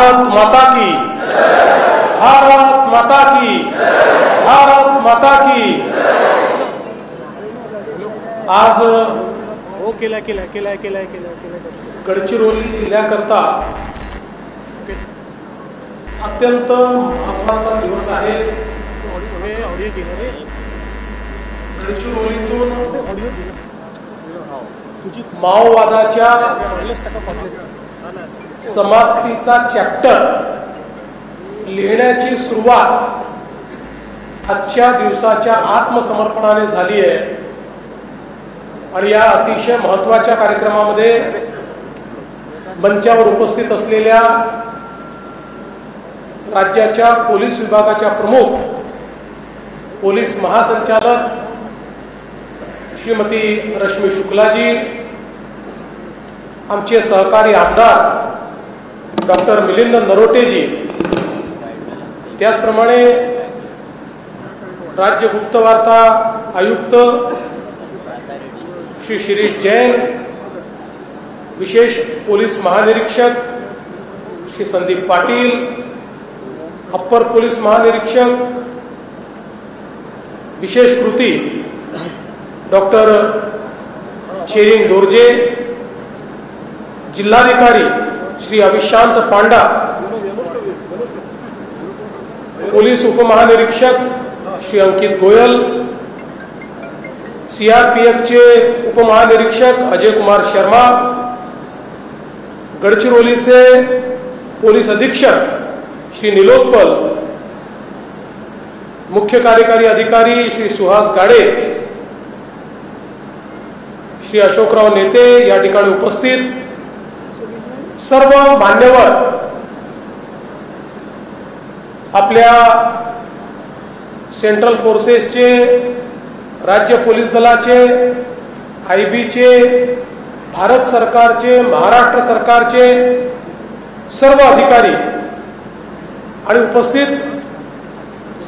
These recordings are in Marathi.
भारत माता की, भारत माता की, भारत माता की। आज गडचिरोली जिल्ह्याकरता अत्यंत महत्त्वाचा दिवस आहे। गडचिरोलीतून माओवादाच्या समाप्तीचा चॅप्टर लिहिण्याची सुरुवात आजच्या दिवसाच्या आत्मसमर्पणाने झाली आहे। आणि या अतिशय महत्त्वाच्या कार्यक्रमामध्ये मंचावर उपस्थित असलेल्या राज्याच्या पोलीस विभागाच्या प्रमुख पोलीस महासंचालक श्रीमती रश्मी शुक्लाजी, आमचे सहकारी आमदार डॉक्टर मिलिंद नरोटेजी, त्याचप्रमाणे राज्य गुप्तवार्ता आयुक्त श्री शिरीष जैन, विशेष पोलीस महानिरीक्षक श्री संदीप पाटील, अप्पर पोलीस महानिरीक्षक विशेष कृती डॉक्टर शेरिंग दोर्जे, जिल्हाधिकारी श्री अविशांत पांडा, पोलीस उपमहानिरीक्षक श्री अंकित गोयल, सीआरपीएफ चे उपमहानिरीक्षक अजय कुमार शर्मा, गडचिरोलीचे पोलीस अधीक्षक श्री निलोत्पल, मुख्य कार्यकारी अधिकारी श्री सुहास गाडे, श्री अशोकराव नेते या ठिकाणी उपस्थित सर्व मान्यवर, आपल्या सेंट्रल फोर्सेसचे, राज्य पोलीस दलाचे, आयबीचे, भारत सरकारचे, महाराष्ट्र सरकारचे सर्व अधिकारी आणि उपस्थित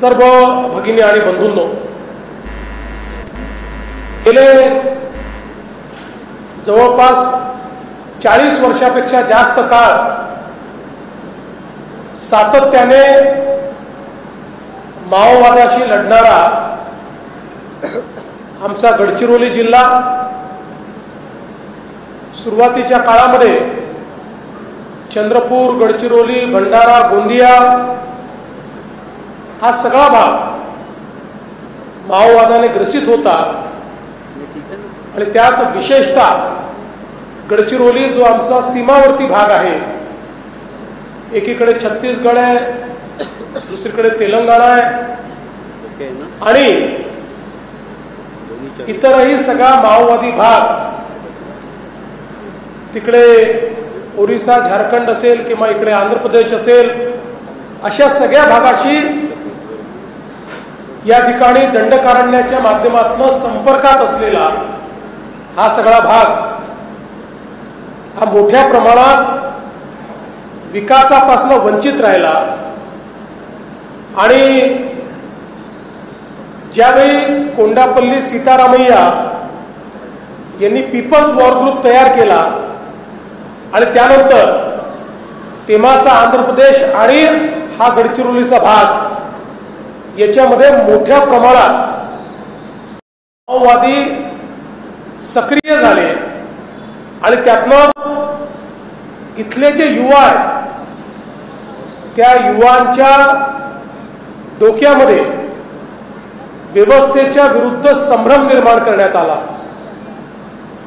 सर्व भगिनी आणि बंधूंनो, गेले जवळपास 40 वर्षापेक्षा जास्त काळ सातत्याने माओवादाशी लढणारा आमचा गडचिरोली जिल्हा, सुरुवातीच्या काळामध्ये चंद्रपूर, गडचिरोली, भंडारा, गोंदिया हा सगळा भाग माओवादाने ग्रसित होता। आणि त्यात विशेषतः गडचिरोली जो आमचा सीमावर्ती भाग आहे, एकीकडे छत्तीसगड आहे, दुसरीकडे तेलंगणा आहे आणि इतरही सगळा माओवादी भाग, तिकडे ओरिसा, झारखंड असेल किंवा इकडे आंध्र प्रदेश असेल, अशा सगळ्या भागाशी या ठिकाणी दंडकारण्याच्या माध्यमातून संपर्कात असलेला हा सगळा भाग हा मोठ्या प्रमाणात विकासापासून वंचित राहिला। आणि ज्यावेळी कोंडापल्ली सीतारामय्या यांनी पीपल्स वॉर ग्रुप तयार केला आणि त्यानंतर तेव्हाचा आंध्र प्रदेश आणि हा गडचिरोलीचा भाग याच्यामध्ये मोठ्या प्रमाणात माओवादी सक्रिय झाले आणि त्यातनं इथले जे युवा आहेत त्या युवांच्या डोक्यामध्ये व्यवस्थेच्या विरुद्ध संभ्रम निर्माण करण्यात आला।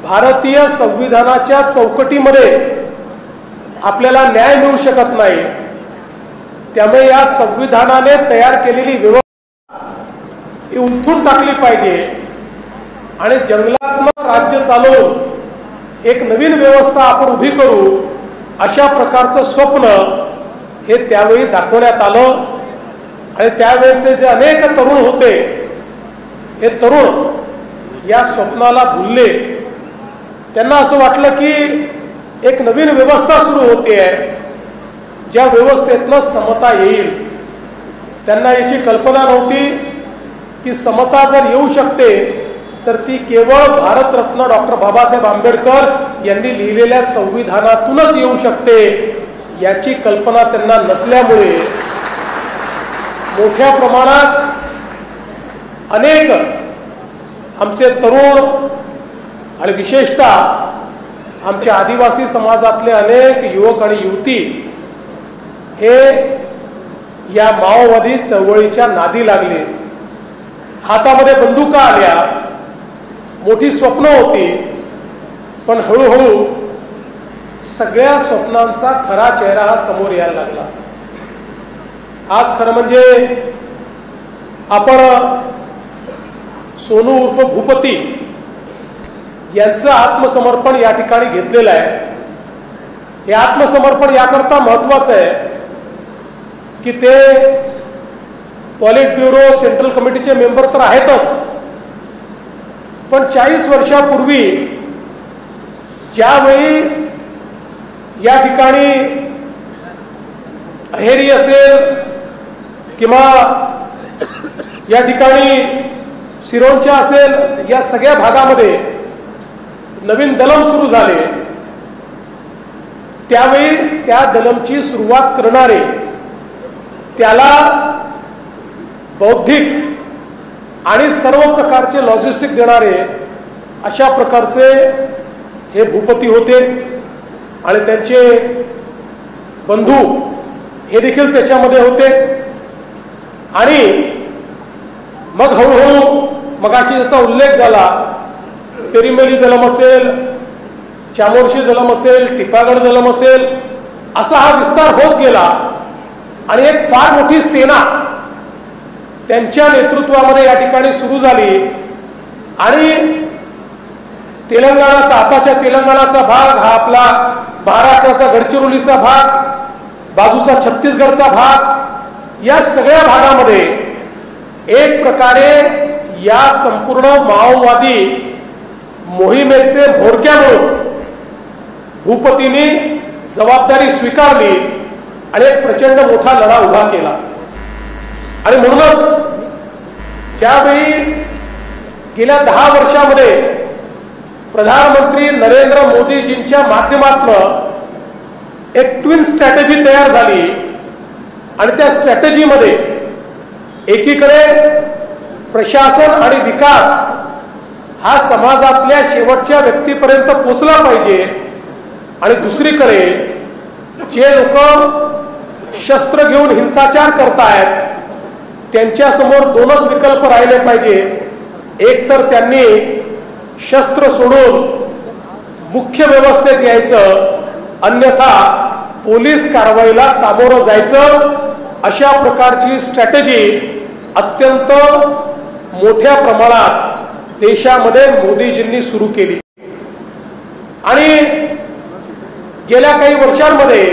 भारतीय संविधानाच्या चौकटीमध्ये आपल्याला न्याय मिळू शकत नाही, त्यामुळे या संविधानाने तयार केलेली व्यवस्था ही उलथून टाकली पाहिजे आणि जंगलातनं राज्य चालवून एक नवीन व्यवस्था आपण उभी करू, अशा प्रकारचं स्वप्न हे त्यावेळी दाखवण्यात आलं। आणि त्यावेळेचे जे अनेक तरुण होते, हे तरुण या स्वप्नाला भुलले। त्यांना असं वाटलं की एक नवीन व्यवस्था सुरू होते आहे, ज्या व्यवस्थेतनं समता येईल। त्यांना याची कल्पना नव्हती की समता जर येऊ शकते तर ती केवळ भारतरत्न डॉक्टर बाबासाहेब आंबेडकर यांनी लिहिलेल्या संविधानातूनच येऊ शकते। याची कल्पना त्यांना नसल्यामुळे मोठ्या प्रमाणात अनेक आमचे तरुण आणि विशेषतः आमच्या आदिवासी समाजातले अनेक युवक आणि युवती हे या माओवादी चळवळीच्या नादी लागले. हातामध्ये बंदुका आल्या, मोठी स्वप्न होती, पण हळूहळू सगळ्या स्वप्नांचा खरा चेहरा हा समोर यायला लागला. आज खरं म्हणजे आपण सोनू उर्फ भूपती यांचं आत्मसमर्पण या ठिकाणी घेतलेलं आहे. हे आत्मसमर्पण याकरता महत्वाचं आहे की ते पॉलिट ब्युरो सेंट्रल कमिटीचे मेंबर तर आहेतच, पण 40 वर्षापूर्वी ज्यावेळी या ठिकाणी अहेरी असेल किंवा या ठिकाणी सिरोंचा असेल, या सगळ्या भागामध्ये नवीन दलम सुरू झाले, त्यावेळी त्या दलमची सुरुवात करणारे, त्याला बौद्धिक आणि सर्व प्रकारचे लॉजिस्टिक देणारे अशा प्रकारचे हे भूपती होते आणि त्यांचे बंधू हे देखील त्याच्यामध्ये होते. आणि मग हळूहळू मगाशी ज्याचा उल्लेख झाला, पेरीमेली दलम असेल, चामोर्शी दलम असेल, टिपागड दलम असेल, असा हा विस्तार होत गेला आणि एक फार मोठी सेना त्यांच्या नेतृत्वामध्ये या ठिकाणी सुरू झाली. आणि तेलंगणाचा, आताच्या तेलंगणाचा भाग हा आपला महाराष्ट्राचा गडचिरोलीचा भाग, बाजूचा छत्तीसगडचा भाग, या सगळ्या भागामध्ये एक प्रकारे या संपूर्ण माओवादी मोहिमेचे म्होरक्या म्हणून भूपतींनी जबाबदारी स्वीकारली आणि एक प्रचंड मोठा लढा उभा केला. आणि म्हणूनच ज्यावेळी गेल्या 10 वर्षामध्ये प्रधानमंत्री नरेंद्र मोदीजींच्या माध्यमातून एक ट्विन स्ट्रॅटेजी तयार झाली आणि त्या स्ट्रॅटेजीमध्ये एकीकडे प्रशासन आणि विकास हा समाजातल्या शेवटच्या व्यक्तीपर्यंत पोहोचला पाहिजे आणि दुसरीकडे जे लोक शस्त्र घेऊन हिंसाचार करतायत त्यांच्यासमोर दोनच विकल्प राहिले पाहिजे. एक तर त्यांनी शस्त्र सोडून मुख्य व्यवस्थेत यायचं, अन्यथा पोलीस कारवाईला सामोरं जायचं. अशा प्रकारची स्ट्रॅटेजी अत्यंत मोठ्या प्रमाणात देशामध्ये मोदीजींनी सुरू केली. आणि गेल्या काही वर्षांमध्ये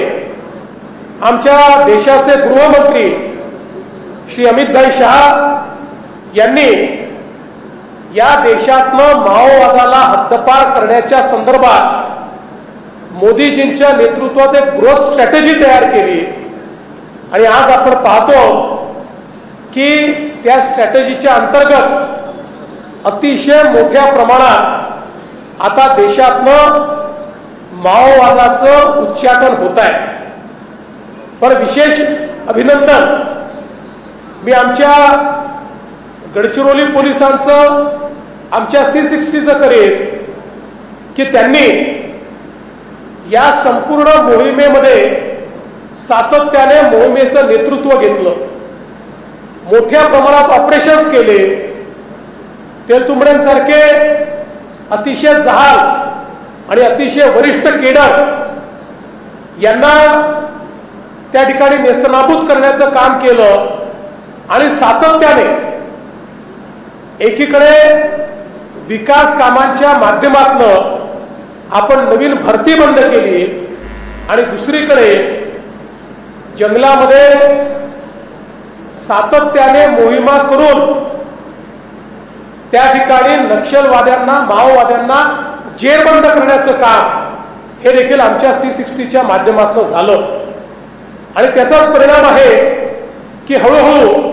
आमच्या देशाचे गृहमंत्री श्री अमितभाई शहा यांनी या देशातनं माओवादाला हद्दपार करण्याच्या संदर्भात मोदीजींच्या नेतृत्वात एक ग्रोथ स्ट्रॅटेजी तयार केली. आणि आज आपण पाहतो की त्या स्ट्रॅटेजीच्या अंतर्गत अतिशय मोठ्या प्रमाणात आता देशातनं माओवादाचं उच्चाटन होत आहे. पण विशेष अभिनंदन मी आमच्या गडचिरोली पोलिसांचं, आमच्या C60चं करेन की त्यांनी या संपूर्ण मोहिमेमध्ये सातत्याने मोहिमेचं नेतृत्व घेतलं, मोठ्या प्रमाणात ऑपरेशन्स केले. तेलतुंबड्यांसारखे अतिशय जहाल आणि अतिशय वरिष्ठ केडर यांना त्या ठिकाणी नेस्तनाबूत करण्याचं काम केलं. आणि सातत्याने एकीकडे विकास कामांच्या माध्यमातून आपण नवीन भरती बंद केली आणि दुसरीकडे जंगलामध्ये सातत्याने मोहिमा करून त्या ठिकाणी नक्षलवाद्यांना, माओवाद्यांना जेरबंद करण्याचं काम हे देखील आमच्या C60च्या माध्यमातून झालं. आणि त्याचाच परिणाम आहे की हळूहळू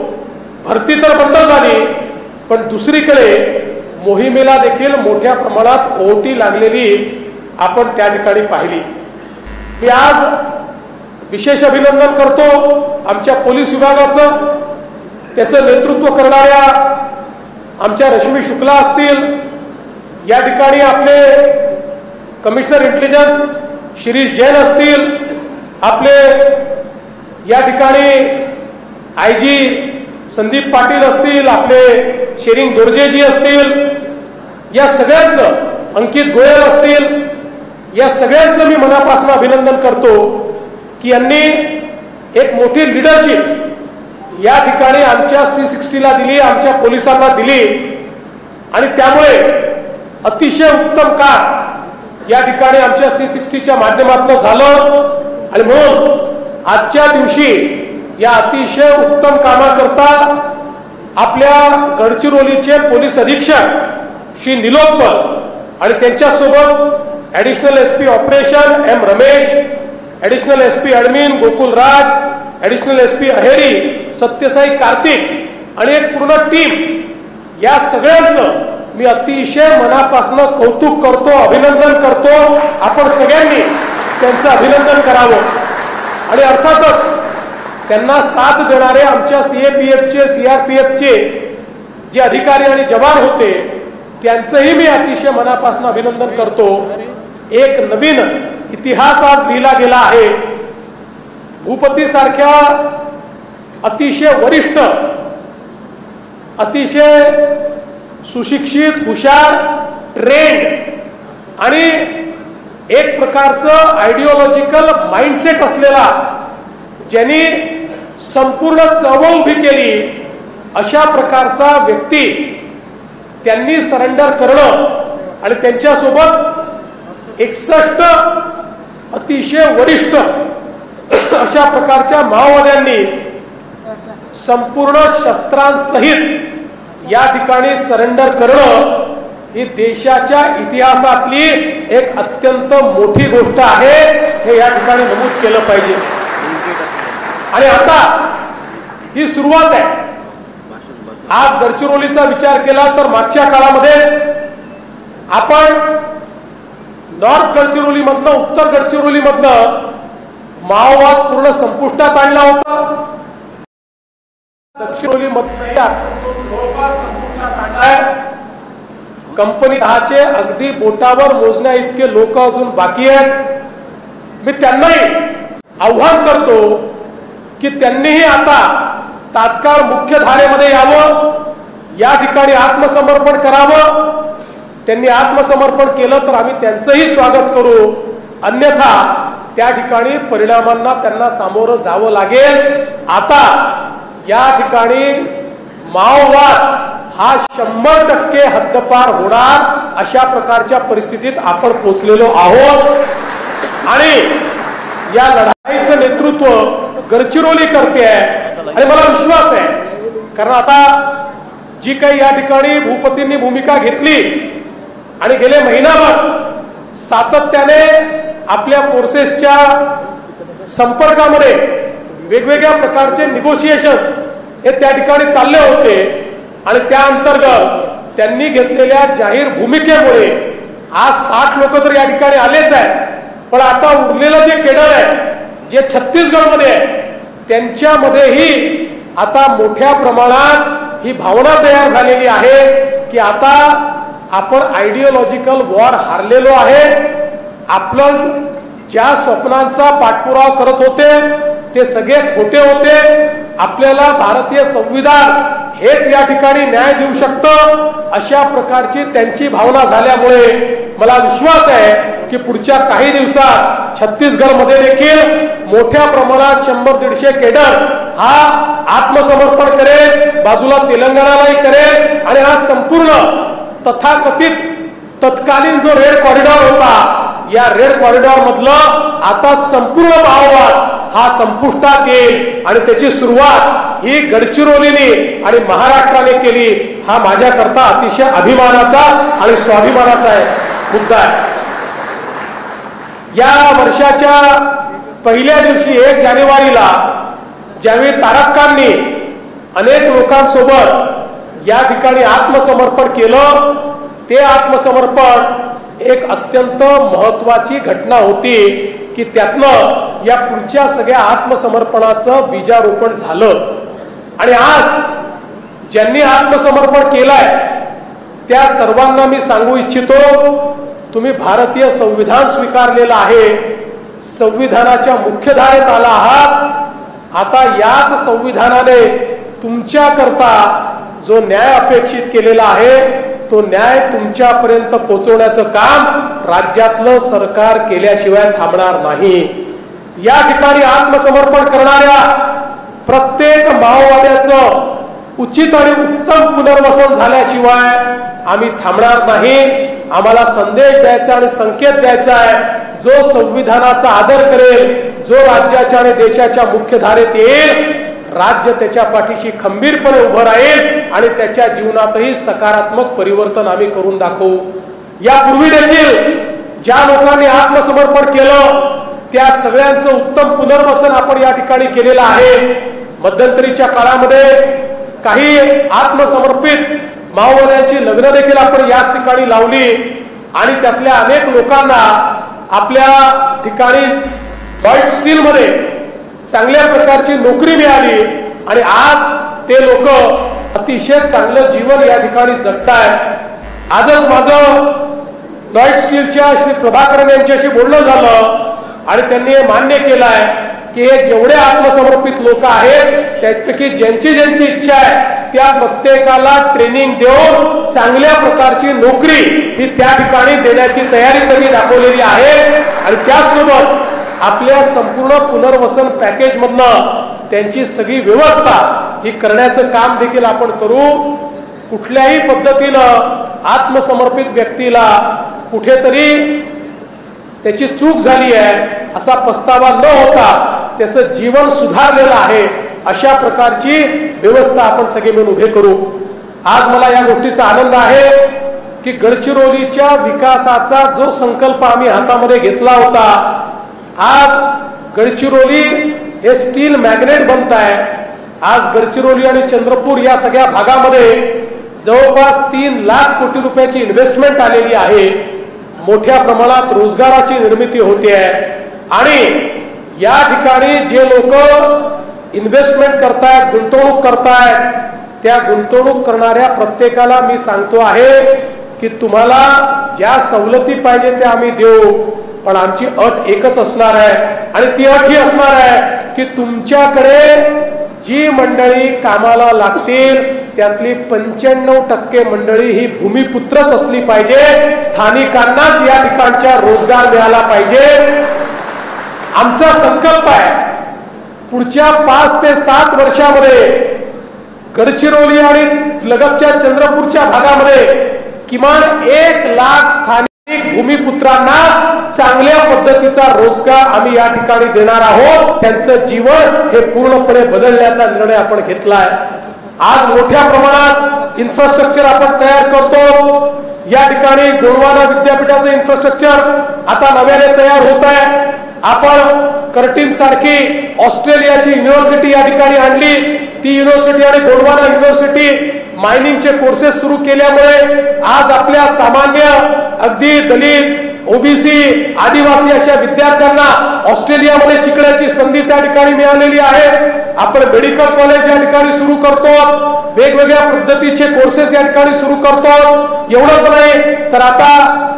भरती तर बंद झाली, पण दुसरीकडे मोहिमेला देखील मोठ्या प्रमाणात ओहोटी लागलेली आपण त्या ठिकाणी पाहिली. मी आज विशेष अभिनंदन करतो आमच्या पोलीस विभागाचं, त्याचं नेतृत्व करणाऱ्या आमच्या रश्मी शुक्ला असतील, या ठिकाणी आपले कमिशनर इंटेलिजन्स शिरीष जैन असतील, आपले या ठिकाणी आयजी संदीप पाटील असतील, आपले शेरिंग दोर्जेजी असतील, या सगळ्यांचं, अंकित गोयल असतील, या सगळ्यांचं मी मनापासून अभिनंदन करतो की यांनी एक मोठी लीडरशिप या ठिकाणी आमच्या C60ला दिली, आमच्या पोलिसांना दिली आणि त्यामुळे अतिशय उत्तम काम या ठिकाणी आमच्या C60च्या माध्यमातून झालं आणि म्हणून आजच्या दिवशी या अतिशय उत्तम कामाकरता आपल्या गडचिरोलीचे पोलीस अधीक्षक श्री निलोत्पल आणि त्यांच्यासोबत additional SP operation M Ramesh, additional SP admin Gokul Raj, additional SP Aheri Satyasai Karthik आणि एक पूर्ण टीम, या सगळ्यांचं मी अतिशय मनापासून कौतुक करतो, अभिनंदन करतो. आपण सगळ्यांनी त्यांचं अभिनंदन करावं आणि अर्थातच त्यांना साथ देणारे आमच्या CAPFचे CRPFचे जे अधिकारी आणि जवान होते त्यांचंही मी अतिशय मनापासून अभिनंदन करतो. एक नवीन इतिहास आज लिहिला गेला आहे. भूपती सारख्या अतिशय वरिष्ठ, अतिशय सुशिक्षित, हुशार, ट्रेंड आणि एक प्रकारचं आयडिओलॉजिकल माइंडसेट असलेला, ज्यांनी संपूर्ण चळवळ उभी केली, अशा प्रकारचा व्यक्ती त्यांनी सरेंडर करणं आणि त्यांच्यासोबत 61 अतिशय वरिष्ठ अशा प्रकारच्या माओवाद्यांनी संपूर्ण शस्त्रांसहित या ठिकाणी सरेंडर करणं ही देशाच्या इतिहासातली एक अत्यंत मोठी गोष्ट आहे, हे या ठिकाणी नमूद केलं पाहिजे. आणि आता ही सुरुवात आहे. आज गडचिरोलीचा विचार केला तर मागच्या काळामध्येच आपण नॉर्थ गडचिरोलीमधनं, उत्तर गडचिरोलीमधनं माओवाद पूर्ण संपुष्टात आणला होता. गडचिरोलीमधनं जवळपास संपुष्टात आणलाय. कंपनी 10चे अगदी बोटावर मोजण्या इतके लोक अजून बाकी आहेत. मी त्यांनाही आव्हान करतो की त्यांनीही आता तात्काळ मुख्य धारेमध्ये यावं, या ठिकाणी आत्मसमर्पण करावं. त्यांनी आत्मसमर्पण केलं तर आम्ही त्यांचंही स्वागत करू, अन्यथा त्या ठिकाणी परिणामांना त्यांना सामोरं जावं लागेल. आता या ठिकाणी माओवाद हा 100% हद्दपार होणार अशा प्रकारच्या परिस्थितीत आपण पोहोचलेलो आहोत आणि या लढाईचं नेतृत्व गडचिरोली करते आहे आणि मला विश्वास आहे, कारण आता जी काही या ठिकाणी भूपतींनी भूमिका घेतली आणि गेले महिनाभर सातत्याने आपल्या फोर्सेसच्या संपर्कामध्ये वेगवेगळ्या प्रकारचे निगोशिएशन्स हे त्या ठिकाणी चालले होते आणि त्या अंतर्गत त्यांनी घेतलेल्या जाहीर भूमिकेमुळे आज 60 लोक तर या ठिकाणी आलेच आहेत, पण आता उरलेलं जे केडर आहे, जे छत्तीसगडमध्ये आहे, त्यांच्यामध्येही आता मोठ्या प्रमाणात ही भावना तयार झालेली आहे की आता आपण आयडिओलॉजिकल वॉर हारलेलो आहे. आपण ज्या स्वप्नांचा पाठपुरावा करत होते ते सगळे खोटे होते. आपल्याला भारतीय संविधान हेच या ठिकाणी न्याय देऊ शकतं, अशा प्रकारची त्यांची भावना झाल्यामुळे मला विश्वास आहे की पुढच्या काही दिवसात छत्तीसगडमध्ये देखील मोठ्या प्रमाणात 100-150 केडर हा आत्मसमर्पण करेल, बाजूला तेलंगणालाही करेल आणि हा संपूर्ण तथाकथित तत्कालीन जो रेड कॉरिडॉर होता, या रेड कॉरिडॉर मधलं आता संपूर्ण माओवाद हा संपुष्टात येईल आणि त्याची सुरुवात ही गडचिरोलीने आणि महाराष्ट्राने केली. हा माझ्याकरता अतिशय अभिमानाचा आणि स्वाभिमानाचा मुद्दा आहे. या वर्षाच्या पहिल्या दिवशी 1 जानेवारीला ज्यावेळी तारक्कांनी अनेक लोकांसोबत या ठिकाणी आत्मसमर्पण केलं, ते आत्मसमर्पण एक अत्यंत महत्वाची घटना होती की त्यातनं या पुढच्या सगळ्या आत्मसमर्पणाचं बीजारोपण झालं। आणि आज ज्यांनी आत्मसमर्पण केलंय त्या सर्वांना मी सांगू इच्छितो, तुम्ही भारतीय संविधान स्वीकारलेलं आहे, संविधानाच्या मुख्यधारेत आला आहात। आता याच संविधानाने तुमच्याकरता जो न्याय अपेक्षित केलेला आहे तो न्याय तुमच्यापर्यंत पोहोचवण्याचं काम राज्यातलं सरकार केल्याशिवाय थांबणार नाही। या ठिकाणी आत्मसमर्पण करणाऱ्या प्रत्येक माओवाद्याचं उचित आणि उत्तम पुनर्वसन झाल्याशिवाय आम्ही थांबणार नाही। आम्हाला संदेश द्यायचा आणि संकेत द्यायचा आहे, जो संविधानाचा आदर करेल, जो राज्याच्या आणि देशाच्या मुख्यधारेत येईल, राज्य त्याच्या पाठीशी खंबीरपणे उभं राहील आणि त्याच्या जीवनातही सकारात्मक परिवर्तन आम्ही करून दाखवू। यापूर्वी देखील ज्या लोकांनी आत्मसमर्पण केलं त्या सगळ्यांचं उत्तम पुनर्वसन आपण या ठिकाणी केलेलं आहे। मध्यंतरीच्या काळामध्ये काही आत्मसमर्पित माओवाद्यांची लग्न देखील आपण याच ठिकाणी लावली आणि त्यातल्या अनेक लोकांना आपल्या ठिकाणी व्हाईट स्टील मध्ये चांगल्या प्रकारची नोकरी मिळाली आणि आज ते लोक अतिशय चांगलं जीवन या ठिकाणी जगतायत। आजच माझं व्हाईट स्टीलच्या श्री प्रभाकरन यांच्याशी बोलणं झालं आणि त्यांनी हे मान्य केलंय की हे जेवढे आत्मसमर्पित लोक आहेत त्यापैकी ज्यांची ज्यांची इच्छा आहे त्या प्रत्येकाला ट्रेनिंग देऊन चांगल्या प्रकारची नोकरी ही त्या ठिकाणी देण्याची तयारी त्यांनी दाखवलेली आहे। आणि त्याचसोबत आपल्या संपूर्ण पुनर्वसन पॅकेज मधनं त्यांची सगळी व्यवस्था ही करण्याचं काम देखील आपण करू। कुठल्याही पद्धतीनं आत्मसमर्पित व्यक्तीला कुठेतरी त्याची चूक झाली आहे असा पस्तावा न होता त्याचं जीवन सुधारलेलं आहे अशा प्रकारची व्यवस्था आपण सगळे मिळून उभे करू। आज मला या गोष्टीचा आनंद आहे की गडचिरोलीच्या विकासाचा जो संकल्प आम्ही हातामध्ये घेतला होता, आज गडचिरोली हे स्टील मॅग्नेट बनत आहे। आज गडचिरोली आणि चंद्रपूर या सगळ्या भागामध्ये जवळपास 3 लाख कोटी रुपयाची इन्व्हेस्टमेंट आलेली आहे। मोठ्या प्रमाणात रोजगाराची निर्मिती होते आहे आणि या ठिकाणी जे लोक इन्व्हेस्टमेंट करतायत, गुंतवणूक करतायत, त्या गुंतवणूक करणाऱ्या प्रत्येकाला मी सांगतो आहे की तुम्हाला ज्या सवलती पाहिजे त्या आम्ही देऊ, पण आमची अट एकच असणार आहे आणि ती अट ही असणार आहे की तुमच्याकडे जी मंडळी कामाला लागतील त्यातली 95% मंडळी ही भूमिपुत्रच असली पाहिजे। स्थानिकांनाच या ठिकाणच्या रोजगार मिळाला पाहिजे। आमचा संकल्प आहे पुढच्या 5 ते 7 वर्षामध्ये गडचिरोली आणि लगतच्या चंद्रपूरच्या भागामध्ये किमान 1 लाख स्थानिक भूमिपुत्रांना चांगल्या पद्धतीचा रोजगार आम्ही या ठिकाणी देणार आहोत। त्यांचं जीवन हे पूर्णपणे बदलण्याचा निर्णय आपण घेतलाय। आज मोठ्या प्रमाणात इन्फ्रास्ट्रक्चर आपण तयार करतो। या ठिकाणी गोंडवाना विद्यापीठाचं इन्फ्रास्ट्रक्चर आता नव्याने तयार होत आहे। आपण कर्टिन सारखी ऑस्ट्रेलियाची युनिव्हर्सिटी या ठिकाणी आणली। ती युनिव्हर्सिटी आणि गोंडवाना युनिव्हर्सिटी मायनिंगचे कोर्सेस सुरू केल्यामुळे आज आपल्या सामान्य अगदी दलित, ओबीसी, आदिवासी अशा विद्यार्थ्यांना ऑस्ट्रेलियामध्ये शिकण्याची संधी त्या ठिकाणी मिळालेली आहे। आपण मेडिकल कॉलेज या ठिकाणी सुरू करतो, वेगवेगळ्या पद्धतीचे कोर्सेस या ठिकाणी सुरू करतो। एवढंच नाही तर आता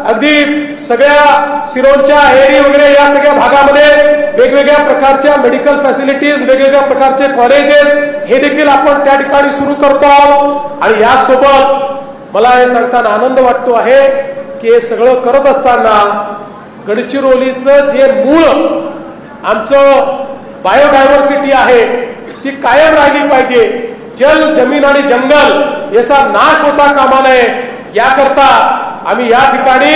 अगदी सगळ्या सिरोंचा, हेरी वगैरे या सगळ्या भागामध्ये वेगवेगळ्या प्रकारच्या मेडिकल फॅसिलिटीज, वेगवेगळ्या प्रकारचे कॉलेजेस हे देखील आपण त्या ठिकाणी सुरू करतो। आणि यासोबत मला हे सांगताना आनंद वाटतो आहे की हे सगळं करत असताना गडचिरोलीचं जे मूळ आमचं बायोडायव्हर्सिटी आहे ती कायम राहिली पाहिजे। जल, जमीन आणि जंगल याचा नाश होता कामा नये याकरता आम्ही या ठिकाणी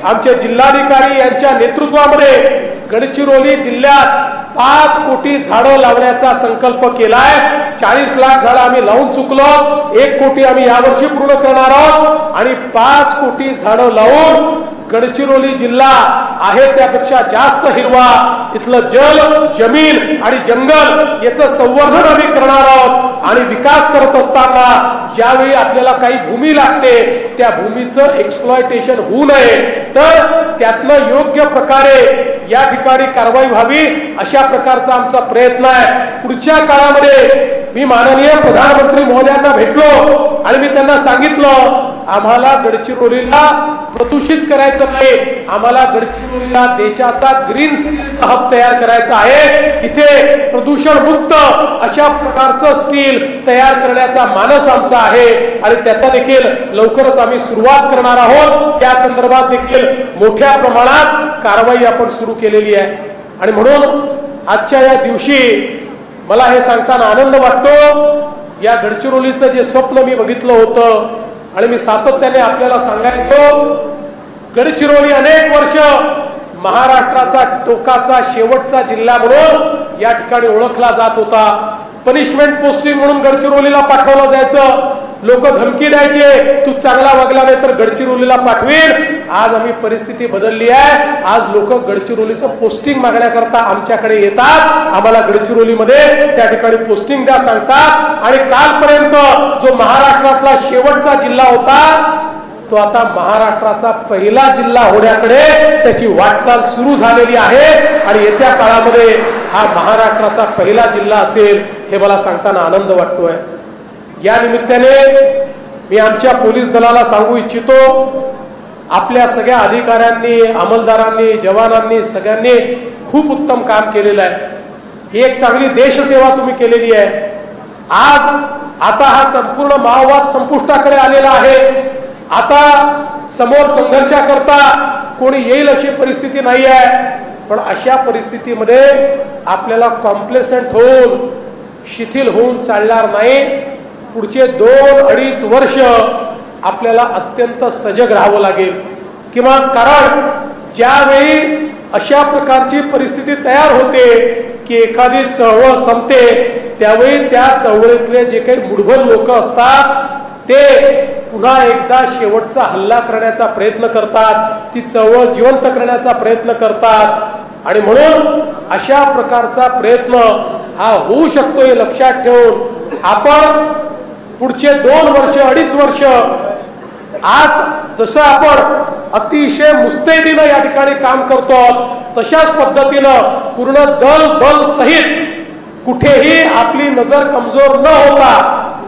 आमचे जिल्हाधिकारी यांच्या नेतृत्वामध्ये गडचिरोली जिल्ह्यात 5 कोटी झाडं लावण्याचा संकल्प केलाय। 40 लाख झाडं आम्ही लावून चुकलो, 1 कोटी आम्ही यावर्षी पूर्ण करणार आहोत आणि 5 कोटी झाडं लावून गडचिरोली जिल्हा आहे त्यापेक्षा जास्त हिरवा, इथलं जल, जमीन आणि जंगल याचं संवर्धन आम्ही करणार आहोत। आणि विकास करत असताना ज्यावेळी आपल्याला काही भूमी लागते त्या भूमीचं एक्सप्लॉयटेशन होऊ नये तर त्यातनं योग्य प्रकारे या ठिकाणी कारवाई व्हावी अशा प्रकारचा आमचा प्रयत्न आहे। पुढच्या काळामध्ये मी माननीय प्रधानमंत्री महोदयांना भेटलो आणि मी त्यांना सांगितलं आम्हाला गडचिरोलीला प्रदूषित करायचं नाही, आम्हाला गडचिरोलीला देशाचा ग्रीन स्टीलचा हब तयार करायचा आहे। इथे प्रदूषण मुक्त अशा प्रकारचं स्टील तयार करण्याचा मानस आमचा आहे आणि त्याचा देखील लवकरच आम्ही सुरुवात करणार आहोत। त्या संदर्भात देखील मोठ्या प्रमाणात कारवाई आपण सुरू केलेली आहे आणि म्हणून आजच्या या दिवशी मला हे सांगताना आनंद वाटतो। या गडचिरोलीचं जे स्वप्न मी बघितलं होतं आणि मी सातत्याने आपल्याला सांगायचो, गडचिरोली अनेक वर्ष महाराष्ट्राचा टोकाचा शेवटचा जिल्हा म्हणून या ठिकाणी ओळखला जात होता। पनिशमेंट पोस्टिंग म्हणून गडचिरोलीला पाठवलं जायचं, लोक धमकी द्यायचे तू चांगला वागला नाही तर गडचिरोलीला पाठवेल। आज आम्ही परिस्थिती बदलली आहे, आज लोक गडचिरोलीचं पोस्टिंग मागण्याकरता आमच्याकडे येतात, आम्हाला गडचिरोलीमध्ये त्या ठिकाणी पोस्टिंग द्या सांगतात आणि कालपर्यंत जो महाराष्ट्रातला शेवटचा जिल्हा होता तो आता महाराष्ट्राचा पहिला जिल्हा होण्याकडे त्याची वाटचाल सुरू झालेली आहे आणि येत्या काळामध्ये हा महाराष्ट्राचा पहिला जिल्हा असेल हे मला सांगताना आनंद वाटतोय। या निमित्ताने मी आमच्या पोलीस दलाला सांगू इच्छितो, आपल्या सगळ्या अधिकाऱ्यांनी, अंमलदारांनी, जवानांनी सगळ्यांनी खूप उत्तम काम केलेलं आहे। एक चांगली देशसेवा तुम्ही केलेली आहे। आज आता हा संपूर्ण माओवाद संपुष्टाकडे आलेला आहे। आता समोर संघर्षाकरता कोणी येईल अशी परिस्थिती नाही आहे, पण अशा परिस्थितीमध्ये आपल्याला कॉम्प्लेसेंट होऊन शिथिल होऊन चालणार नाही। पुढचे 2-2.5 वर्ष आपल्याला अत्यंत सजग राहावं लागेल किंवा कारण ज्यावेळी अशा प्रकारची परिस्थिती तयार होते की एखादी चळवळ संपते त्यावेळी त्या चळवळीतले जे काही मुठभर लोक असतात ते पुन्हा एकदा शेवटचा हल्ला करण्याचा प्रयत्न करतात, ती चळवळ जिवंत करण्याचा प्रयत्न करतात आणि म्हणून अशा प्रकारचा प्रयत्न हा होऊ शकतो हे लक्षात ठेवून आपण पुढचे 2 वर्ष 2.5 वर्ष आज जसं आपण अतिशय मुस्तैदीनं या ठिकाणी काम करतो तशाच पद्धतीनं पूर्ण दल बल सहित कुठेही आपली नजर कमजोर न होता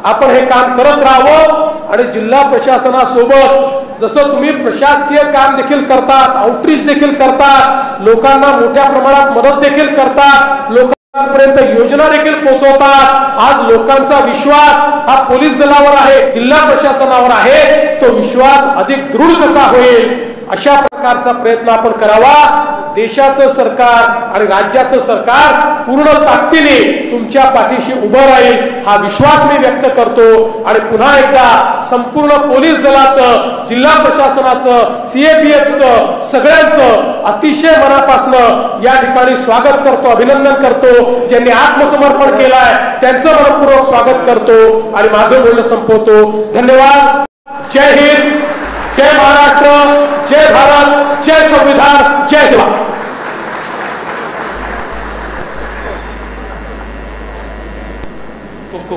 आपण हे काम करत राहावं आणि जिल्हा प्रशासनासोबत जसं तुम्ही प्रशासकीय काम देखील करतात, आउटरीच देखील करतात, लोकांना मोठ्या प्रमाणात मदत देखील करतात, लोकांपर्यंत योजना देखील पोहोचवतात। आज लोकांचा विश्वास हा पोलीस दलावर आहे, जिल्हा प्रशासनावर आहे, तो विश्वास अधिक दृढ कसा होईल अशा प्रकारचा प्रयत्न आपण करावा। देशाचं सरकार आणि राज्याचं सरकार पूर्ण ताकदीने तुमच्या पाठीशी उभं राहील हा विश्वास मी व्यक्त करतो आणि पुन्हा एकदा संपूर्ण पोलीस दलाचं, जिल्हा प्रशासनाचं, सीएपीएफचं सगळ्यांचं अतिशय मनापासून या ठिकाणी स्वागत करतो, अभिनंदन करतो। ज्यांनी आत्मसमर्पण केलंय त्यांचं मनपूर्वक स्वागत करतो आणि माझं बोलणं संपवतो। धन्यवाद। जय हिंद, जय महाराष्ट्र, जय भारत, जय संविधान, जय सेवा।